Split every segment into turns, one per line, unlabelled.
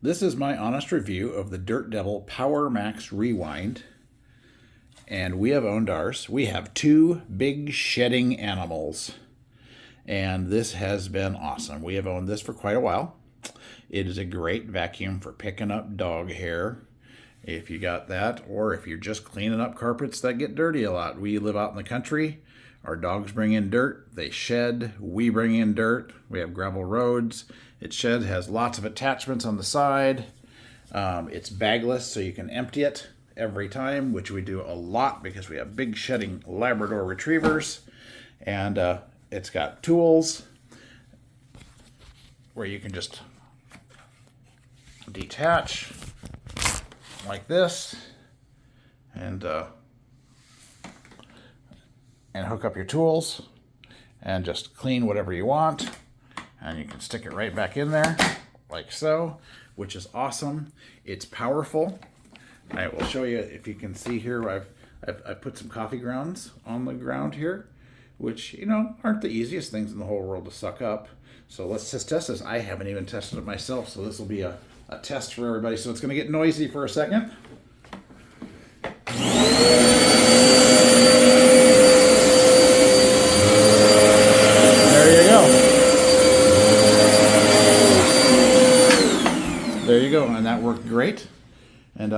This is my honest review of the Dirt Devil PowerMax Rewind. And we have owned ours. We have two big shedding animals. And this has been awesome. We have owned this for quite a while. It is a great vacuum for picking up dog hair, if you got that, or if you're just cleaning up carpets that get dirty a lot. We live out in the country. Our dogs bring in dirt, they shed, we bring in dirt, we have gravel roads. It shed has lots of attachments on the side. It's bagless, so you can empty it every time, which we do a lot because we have big shedding Labrador retrievers. And it's got tools where you can just detach like this and hook up your tools and just clean whatever you want, and you can stick it right back in there like so, which is awesome. It's powerful. I will show you, if you can see here, I've put some coffee grounds on the ground here, which, you know, aren't the easiest things in the whole world to suck up. So let's just test this. I haven't even tested it myself, so this will be a test for everybody. So it's going to get noisy for a second. There you go, and that worked great. And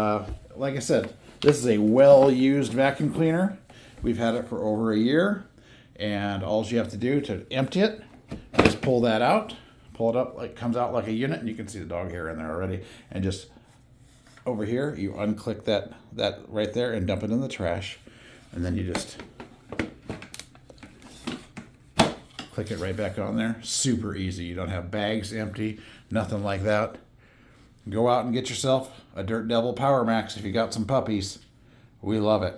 like I said, this is a well-used vacuum cleaner. We've had it for over a year, and all you have to do to empty it is pull that out, pull it up, like comes out like a unit, and you can see the dog hair in there already. And just over here, you unclick that right there and dump it in the trash, and then you just click it right back on there. Super easy. You don't have bags empty, nothing like that. Go out and get yourself a Dirt Devil PowerMax if you got some puppies. We love it.